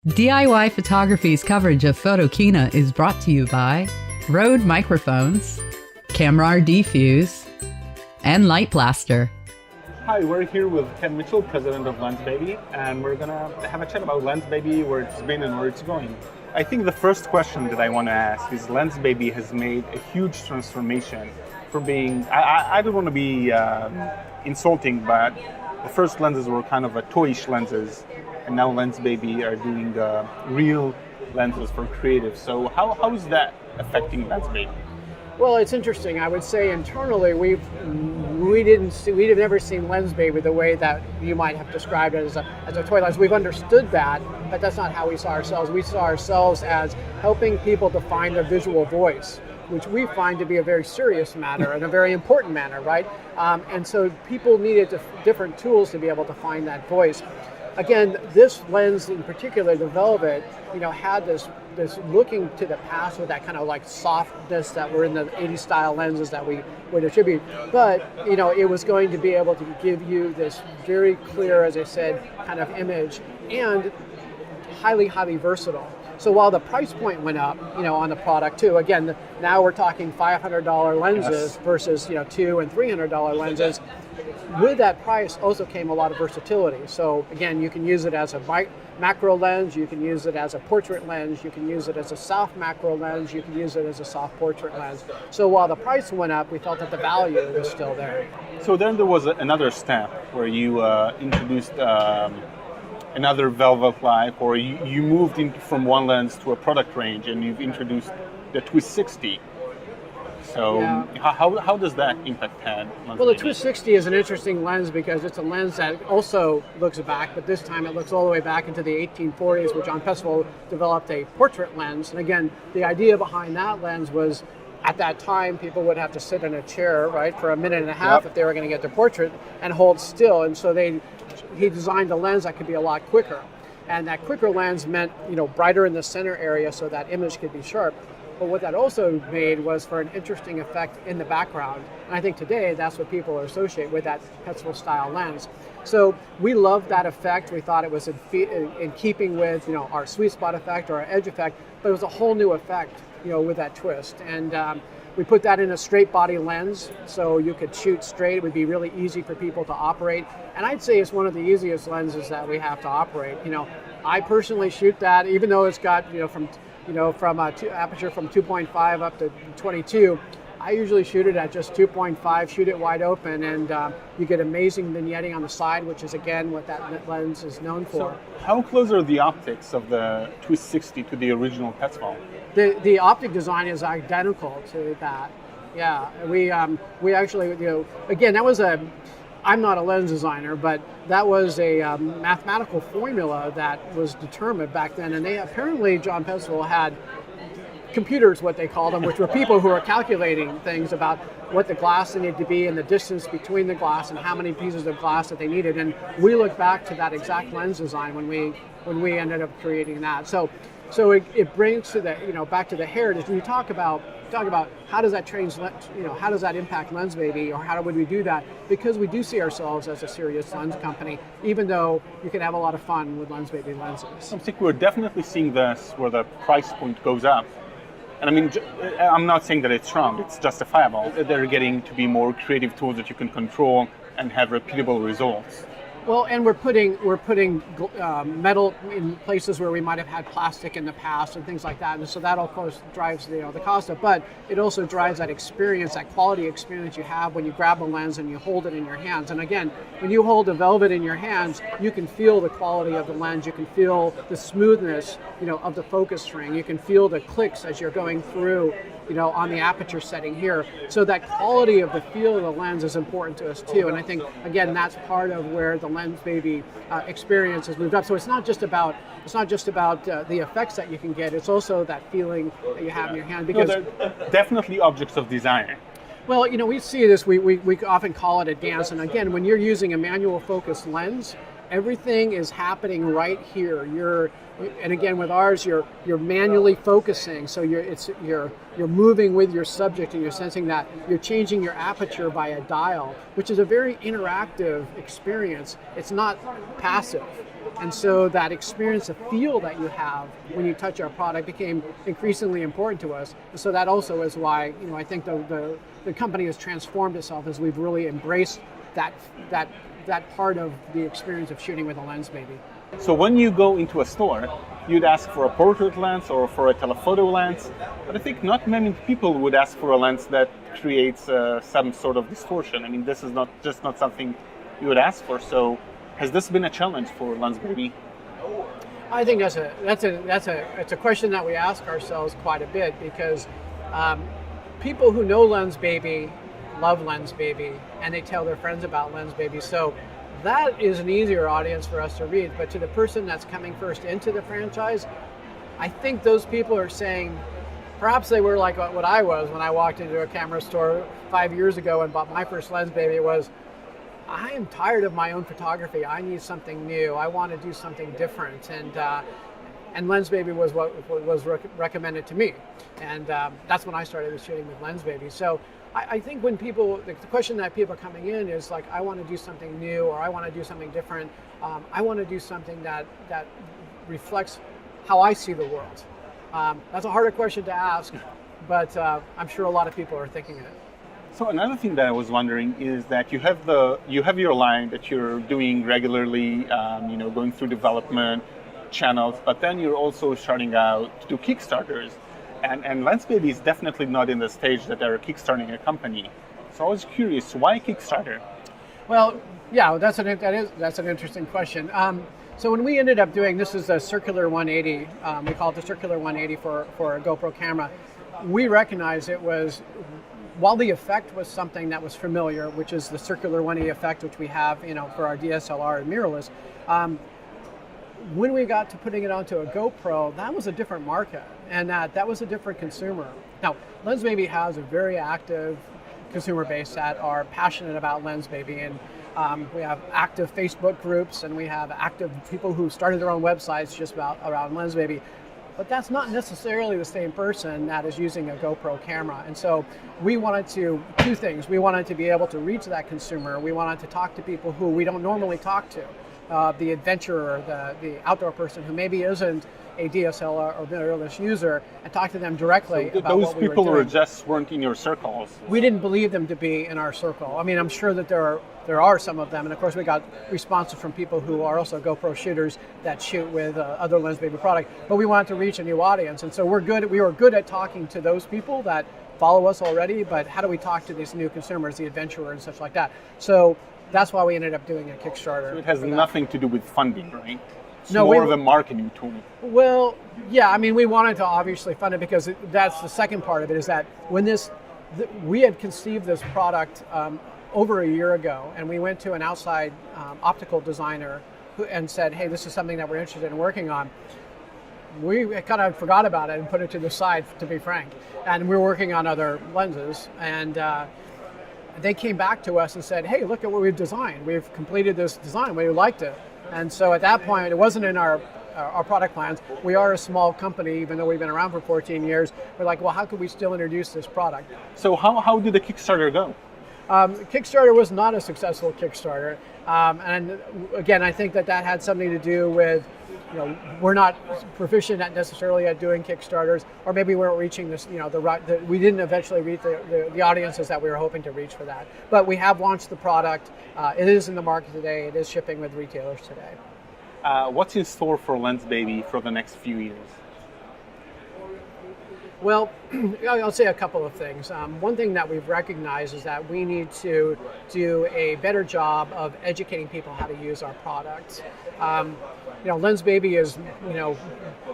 DIY Photography's coverage of Photokina is brought to you by Rode Microphones, Camera Defuse, and Light Blaster. Hi, we're here with Ken Mitchell, president of Lensbaby, and we're going to have a chat about Lensbaby, where it's been and where it's going. I think the first question that I want to ask is Lensbaby has made a huge transformation from being, I don't want to be insulting, but the first lenses were kind of a toyish lenses, and now Lensbaby are doing real lenses for creative. So how is that affecting Lensbaby? Well, it's interesting. I would say internally we've never seen Lensbaby the way that you might have described it as a toy lens. We've understood that, but that's not how we saw ourselves. We saw ourselves as helping people to find their visual voice, which we find to be a very serious matter and a very important matter, right? And so people needed different tools to be able to find that voice. Again, this lens in particular, the Velvet, had this looking to the past with that kind of like softness that were in the 80s style lenses that we would attribute. But, it was going to be able to give you this very clear, as I said, kind of image and highly, highly versatile. So while the price point went up, on the product too, again, now we're talking $500 lenses versus, $200 and $300 lenses. With that price also came a lot of versatility. So again, you can use it as a macro lens, you can use it as a portrait lens, you can use it as a soft macro lens, you can use it as a soft portrait lens. So while the price went up, we felt that the value was still there. So then there was another step where you introduced another Velvet Life, or you moved from one lens to a product range, and you've introduced the Twist 60. So yeah. How does that impact head? Well, the Twist 60 is an interesting lens because it's a lens that also looks back, but this time it looks all the way back into the 1840s, where John Pessoa developed a portrait lens. And again, the idea behind that lens was, at that time, people would have to sit in a chair, right, for a minute and a half if they were going to get their portrait and hold still. And so he designed a lens that could be a lot quicker. And that quicker lens meant, brighter in the center area so that image could be sharp. But what that also made was for an interesting effect in the background. And I think today that's what people associate with that Petzval style lens. So we loved that effect. We thought it was in keeping with our sweet spot effect or our edge effect, but it was a whole new effect with that twist. And we put that in a straight body lens, so you could shoot straight. It would be really easy for people to operate. And I'd say it's one of the easiest lenses that we have to operate. I personally shoot that, even though it's got from aperture from 2.5 up to 22. I usually shoot it at just 2.5, shoot it wide open, and you get amazing vignetting on the side, which is again what that lens is known for. So how close are the optics of the Twist 60 to the original Petzval? The optic design is identical to that. Yeah, we actually, again, that was I'm not a lens designer, but that was a mathematical formula that was determined back then. And apparently John Pessoa had computers, what they called them, which were people who were calculating things about what the glass needed to be and the distance between the glass and how many pieces of glass that they needed. And we look back to that exact lens design when we ended up creating that. So it brings to the back to the heritage. When you talk about how does that how does that impact Lensbaby, or how would we do that? Because we do see ourselves as a serious lens company, even though you can have a lot of fun with Lensbaby lenses. I think we're definitely seeing this where the price point goes up. And I mean, I'm not saying that it's wrong, it's justifiable. They're getting to be more creative tools that you can control and have repeatable results. Well, and we're putting metal in places where we might have had plastic in the past and things like that, and so that of course drives the cost up. But it also drives that experience, that quality experience you have when you grab a lens and you hold it in your hands. And again, when you hold a Velvet in your hands, you can feel the quality of the lens. You can feel the smoothness, of the focus ring. You can feel the clicks as you're going through, on the aperture setting here. So that quality of the feel of the lens is important to us too. And I think, again, that's part of where the Lensbaby experience has moved up. So it's not just about the effects that you can get. It's also that feeling that you have in your hand. Because they're definitely objects of desire. Well, we see this. We often call it a dance. And again, when you're using a manual focus lens, everything is happening right here. And again, with ours, you're manually focusing, so you're moving with your subject, and you're sensing that you're changing your aperture by a dial, which is a very interactive experience. It's not passive. And so that experience, the feel that you have when you touch our product became increasingly important to us. And so that also is why, I think the company has transformed itself as we've really embraced that part of the experience of shooting with a Lensbaby. So when you go into a store, you'd ask for a portrait lens or for a telephoto lens, but I think not many people would ask for a lens that creates some sort of distortion. I mean, this is not something you would ask for. So has this been a challenge for Lensbaby? I think it's a question that we ask ourselves quite a bit, because people who know Lensbaby love Lensbaby, and they tell their friends about Lensbaby. So that is an easier audience for us to read. But to the person that's coming first into the franchise, I think those people are saying, perhaps they were like what I was when I walked into a camera store 5 years ago and bought my first Lensbaby. It was, I am tired of my own photography. I need something new. I want to do something different. And Lensbaby was what was recommended to me. And that's when I started shooting with Lensbaby. So I think when people, the question that people are coming in is like, I want to do something new, or I want to do something different. I want to do something that reflects how I see the world. That's a harder question to ask, but I'm sure a lot of people are thinking it. So another thing that I was wondering is that you have your line that you're doing regularly, going through development channels, but then you're also starting out to do Kickstarters. And Lensbaby is definitely not in the stage that they're kickstarting a company. So I was curious, why Kickstarter? Well, yeah, that's an interesting question. So when we ended up doing, this is a circular 180, we call it the circular 180 for a GoPro camera. We recognized it was, while the effect was something that was familiar, which is the circular 180 effect, which we have, for our DSLR and mirrorless. When we got to putting it onto a GoPro, that was a different market, and that was a different consumer. Now, Lensbaby has a very active consumer base that are passionate about Lensbaby, and we have active Facebook groups, and we have active people who started their own websites just around Lensbaby. But that's not necessarily the same person that is using a GoPro camera. And so we wanted two things. We wanted to be able to reach that consumer. We wanted to talk to people who we don't normally talk to. The adventurer, the outdoor person who maybe isn't a DSLR or mirrorless user, and talk to them directly about what we were doing. Those people just weren't in your circles. We didn't believe them to be in our circle. I mean, I'm sure that there are some of them, and of course we got responses from people who are also GoPro shooters that shoot with other Lensbaby product. But we wanted to reach a new audience, and so we were good at talking to those people that follow us already. But how do we talk to these new consumers, the adventurer and such like that? So that's why we ended up doing a Kickstarter. So it has nothing to do with funding, right? It's no, more of a marketing tool. Well, yeah, I mean, we wanted to obviously fund it because that's the second part of it, is that when we had conceived this product over a year ago, and we went to an outside optical designer and said, hey, this is something that we're interested in working on. We kind of forgot about it and put it to the side, to be frank. And we were working on other lenses, and they came back to us and said, hey, look at what we've designed. We've completed this design. We liked it. And so at that point, it wasn't in our product plans. We are a small company, even though we've been around for 14 years. We're like, well, how could we still introduce this product? So how did the Kickstarter go? Kickstarter was not a successful Kickstarter. And again, I think that had something to do with, we're not proficient necessarily at doing Kickstarters, or maybe we weren't reaching this, we didn't eventually reach the audiences that we were hoping to reach for that. But we have launched the product. It is in the market today. It is shipping with retailers today. What's in store for Lensbaby for the next few years? Well, I'll say a couple of things. One thing that we've recognized is that we need to do a better job of educating people how to use our products. Lensbaby is,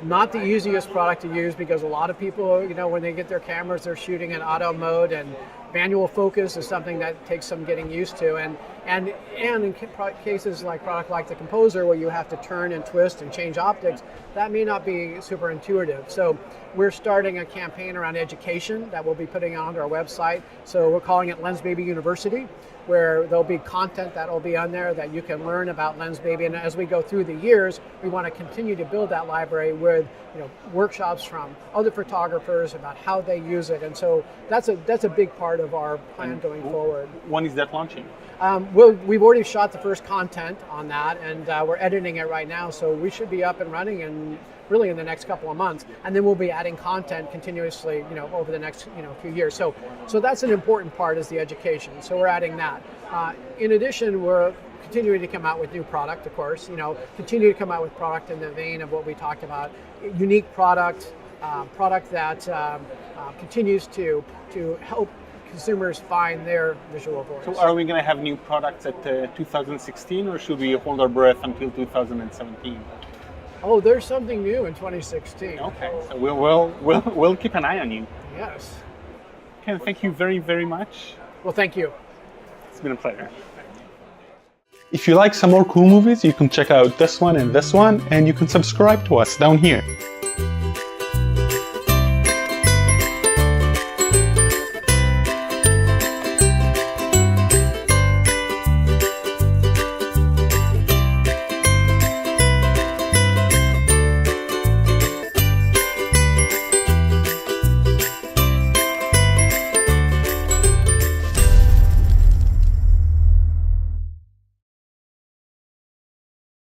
not the easiest product to use, because a lot of people, when they get their cameras, they're shooting in auto mode, and manual focus is something that takes some getting used to. And in cases like product like the Composer, where you have to turn and twist and change optics, that may not be super intuitive. So we're starting a campaign around education that we'll be putting onto our website. So we're calling it Lensbaby University. where there'll be content that will be on there that you can learn about Lensbaby. And as we go through the years, we want to continue to build that library with workshops from other photographers about how they use it. And so that's a big part of our plan going forward. When is that launching? We've already shot the first content on that, and we're editing it right now, so we should be up and running really in the next couple of months, and then we'll be adding content continuously, over the next few years. So that's an important part, is the education. So we're adding that. In addition, we're continuing to come out with new product, of course. Continue to come out with product in the vein of what we talked about, unique product, product that continues to help consumers find their visual voice. So are we going to have new products at 2016, or should we hold our breath until 2017? Oh, there's something new in 2016. Okay, so we'll keep an eye on you. Yes. Ken, thank you very, very much. Well, thank you. It's been a pleasure. If you like some more cool movies, you can check out this one and you can subscribe to us down here.